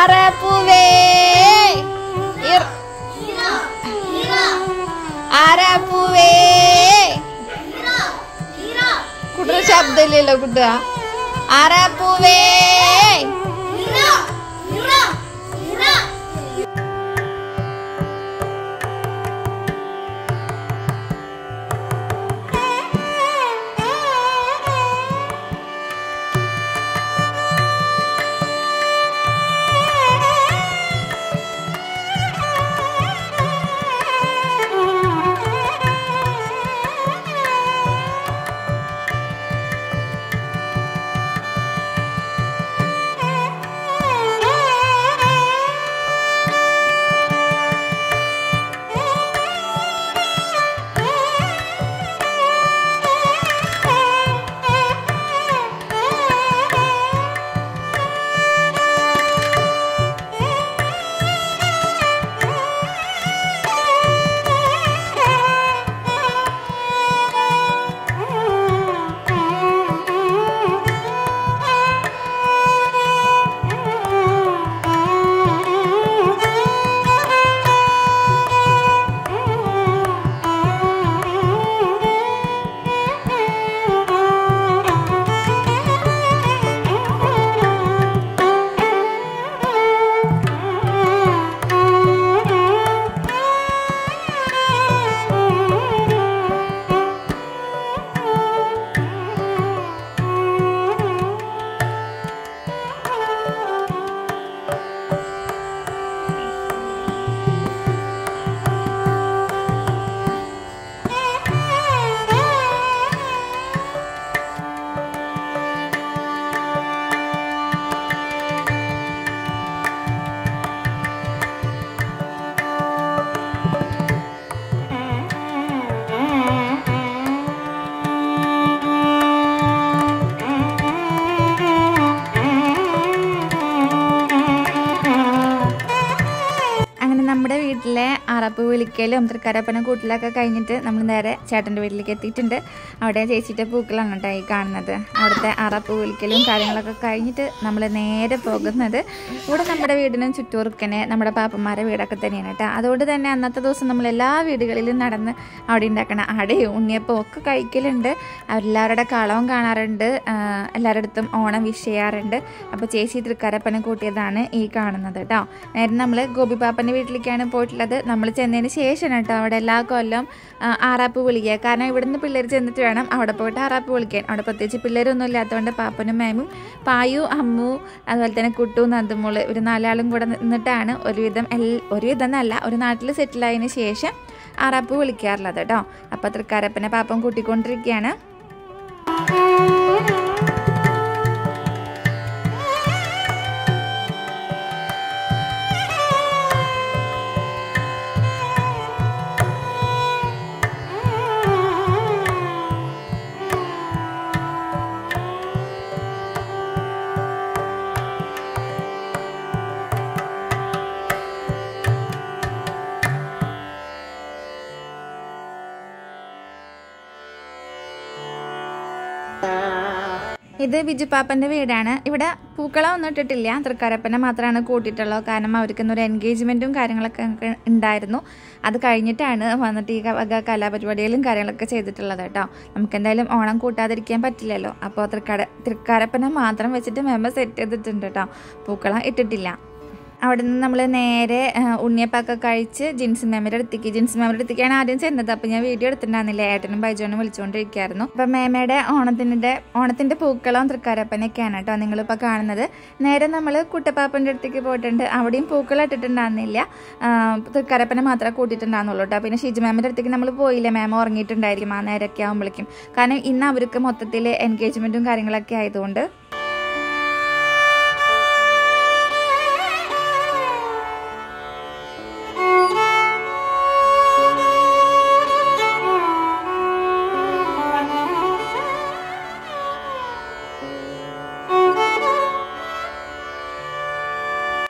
ആരാപ്പൂവേ ആരാപ്പൂവേ കുട്ടിയുടെ ശബ്ദമില്ലല്ലോ കുട്ടുക ആരാപ്പൂവേ നമ്മുടെ വീട്ടിലെ ആറാപ്പ് വിളിക്കലും തൃക്കാരപ്പന കൂട്ടിലൊക്കെ കഴിഞ്ഞിട്ട് നമ്മൾ നേരെ ചേട്ടൻ്റെ വീട്ടിലേക്ക് എത്തിയിട്ടുണ്ട്. അവിടെ ചേച്ചിയുടെ പൂക്കളാണ് കേട്ടോ ഈ കാണുന്നത്. അവിടുത്തെ ആറാപ്പ് വിളിക്കലും കാര്യങ്ങളൊക്കെ കഴിഞ്ഞിട്ട് നമ്മൾ നേരെ പോകുന്നത് ഇവിടെ നമ്മുടെ വീടിനും ചുറ്റൂറുക്കനെ നമ്മുടെ പാപ്പന്മാരുടെ വീടൊക്കെ തന്നെയാണ് കേട്ടോ. അതുകൊണ്ട് തന്നെ അന്നത്തെ ദിവസം നമ്മൾ എല്ലാ വീടുകളിലും നടന്ന് അവിടെ ഉണ്ടാക്കണ അടയും ഉണ്ണിയപ്പം ഒക്കെ കഴിക്കലുണ്ട്. എല്ലാവരുടെ കളവും കാണാറുണ്ട്, എല്ലാവരുടെ അടുത്തും ഓണം വിഷ് ചെയ്യാറുണ്ട്. അപ്പോൾ ചേച്ചി തൃക്കാരപ്പന കൂട്ടിയതാണ് ഈ കാണുന്നത് കേട്ടോ. നേരെ നമ്മൾ ഗോപിപാപ്പൻ്റെ വീട്ടിലേക്കാണ് പോയിട്ടുള്ളത്. നമ്മൾ ചെന്നതിന് ശേഷം കേട്ടോ അവിടെ എല്ലാ കൊല്ലം ആറാപ്പ് വിളിക്കുക. കാരണം ഇവിടുന്ന് പിള്ളേർ ചെന്നിട്ട് വേണം അവിടെ പോയിട്ട് ആറാപ്പ് വിളിക്കാൻ. അവിടെ പ്രത്യേകിച്ച് പിള്ളേരൊന്നും ഇല്ലാത്തതുകൊണ്ട് പാപ്പനും മേമും പായു അമ്മു അതുപോലെ തന്നെ കുട്ടു നന്ദുമോള് ഇവർ നാലാളും കൂടെ നിന്നിട്ടാണ് ഒരുവിധം എന്നല്ല ഒരു നാട്ടിൽ സെറ്റിലായതിനു ശേഷം ആറാപ്പ് വിളിക്കാറുള്ളത് കേട്ടോ. അപ്പോൾ തൃക്കാരപ്പനെ പാപ്പം കൂട്ടിക്കൊണ്ടിരിക്കുകയാണ്. ഇത് ബിജു പാപ്പൻ്റെ വീടാണ്. ഇവിടെ പൂക്കളം ഒന്നും ഇട്ടിട്ടില്ല, തൃക്കാരപ്പനെ മാത്രമാണ് കൂട്ടിയിട്ടുള്ളത്. കാരണം അവർക്കൊന്നൊരു എൻഗേജ്മെൻറ്റും കാര്യങ്ങളൊക്കെ ഉണ്ടായിരുന്നു. അത് കഴിഞ്ഞിട്ടാണ് വന്നിട്ട് ഈ കലാപരിപാടികളും കാര്യങ്ങളൊക്കെ ചെയ്തിട്ടുള്ളത് കേട്ടോ. നമുക്കെന്തായാലും ഓണം കൂട്ടാതിരിക്കാൻ പറ്റില്ലല്ലോ. അപ്പോൾ തൃക്കാരപ്പനെ മാത്രം വെച്ചിട്ട് മെമ്പർ സെറ്റ് ചെയ്തിട്ടുണ്ട് കേട്ടോ. പൂക്കളം ഇട്ടിട്ടില്ല. അവിടെ നിന്ന് നമ്മൾ നേരെ ഉണ്ണിയപ്പൊക്കെ കഴിച്ച് ജിൻസ് മേമയുടെ അടുത്തേക്കാണ് ആദ്യം ചെന്നത്. അപ്പോൾ ഞാൻ വീഡിയോ എടുത്തിട്ടുണ്ടായിരുന്നില്ല, ഏട്ടനും ബൈജോനും വിളിച്ചുകൊണ്ടിരിക്കുകയായിരുന്നു. അപ്പം മേമയുടെ ഓണത്തിൻ്റെ പൂക്കളം തൃക്കാരപ്പനൊക്കെയാണ് കേട്ടോ നിങ്ങളിപ്പോൾ കാണുന്നത്. നേരെ നമ്മൾ കുട്ടപ്പാപ്പൻ്റെ അടുത്തേക്ക് പോയിട്ടുണ്ട്. അവിടെയും പൂക്കളം ഇട്ടിട്ടുണ്ടായിരുന്നില്ല, തൃക്കാരപ്പനെ മാത്രമേ കൂട്ടിയിട്ടുണ്ടായിരുന്നുള്ളൂ കേട്ടോ. പിന്നെ ഷിജു മേമയുടെ അടുത്തേക്ക് നമ്മൾ പോയില്ല, മേമ ഉറങ്ങിയിട്ടുണ്ടായിരിക്കും ആ നേരമൊക്കെ ആകുമ്പോഴേക്കും. കാരണം ഇന്ന് അവർക്ക് മൊത്തത്തിൽ എൻഗേജ്മെൻറ്റും കാര്യങ്ങളൊക്കെ ആയതുകൊണ്ട്.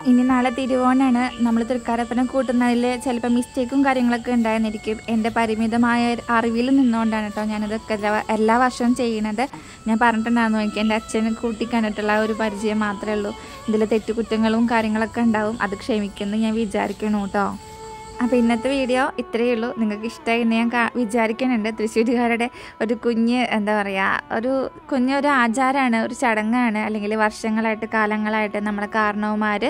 ഇനി നാളെ തിരുവോണാണ്. നമ്മൾ തൃക്കാരപ്പനെ കൂട്ടുന്നതിൽ ചിലപ്പോൾ മിസ്റ്റേക്കും കാര്യങ്ങളൊക്കെ ഉണ്ടായിരുന്നിരിക്കും. എൻ്റെ പരിമിതമായ അറിവിൽ നിന്നുകൊണ്ടാണ് കേട്ടോ ഞാനിതൊക്കെ എല്ലാ വർഷവും ചെയ്യണത്. ഞാൻ പറഞ്ഞിട്ടുണ്ടായിരുന്നു എനിക്ക് എൻ്റെ അച്ഛന് കൂട്ടിക്കണ്ടിട്ടുള്ള ഒരു പരിചയം മാത്രമേ ഉള്ളൂ. ഇതിൽ തെറ്റുകുറ്റങ്ങളും കാര്യങ്ങളൊക്കെ ഉണ്ടാവും. അത് ക്ഷമിക്കുമെന്ന് ഞാൻ വിചാരിക്കണം കേട്ടോ. അപ്പോൾ ഇന്നത്തെ വീഡിയോ ഇത്രയേ ഉള്ളൂ. നിങ്ങൾക്ക് ഇഷ്ടമായി എന്ന് ഞാൻ വിചാരിക്കുന്നുണ്ട്. തൃശ്ശൂരുകാരുടെ ഒരു കുഞ്ഞ് എന്താ പറയുക, ഒരു ആചാരമാണ്, ഒരു ചടങ്ങാണ്. അല്ലെങ്കിൽ വർഷങ്ങളായിട്ട് കാലങ്ങളായിട്ട് നമ്മളെ കാരണവന്മാർ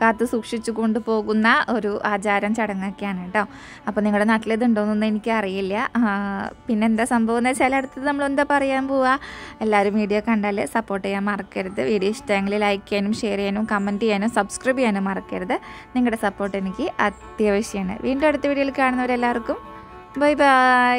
കാത്തു സൂക്ഷിച്ചു കൊണ്ടുപോകുന്ന ഒരു ആചാരം ചടങ്ങൊക്കെയാണ് കേട്ടോ. അപ്പോൾ നിങ്ങളുടെ നാട്ടിൽ ഇതുണ്ടോയെന്നൊന്നും എനിക്കറിയില്ല. പിന്നെ എന്താ സംഭവം എന്ന് വെച്ചാൽ അടുത്തത് നമ്മളെന്താ പറയാൻ പോവുക. എല്ലാവരും വീഡിയോ കണ്ടാൽ സപ്പോർട്ട് ചെയ്യാൻ മറക്കരുത്. വീഡിയോ ഇഷ്ടമെങ്കിൽ ലൈക്ക് ചെയ്യാനും ഷെയർ ചെയ്യാനും കമൻറ്റ് ചെയ്യാനും സബ്സ്ക്രൈബ് ചെയ്യാനും മറക്കരുത്. നിങ്ങളുടെ സപ്പോർട്ട് എനിക്ക് അത്യാവശ്യമാണ്. വീണ്ടും അടുത്ത വീഡിയോയിൽ കാണുന്നവരെല്ലാവർക്കും ബൈ ബൈ.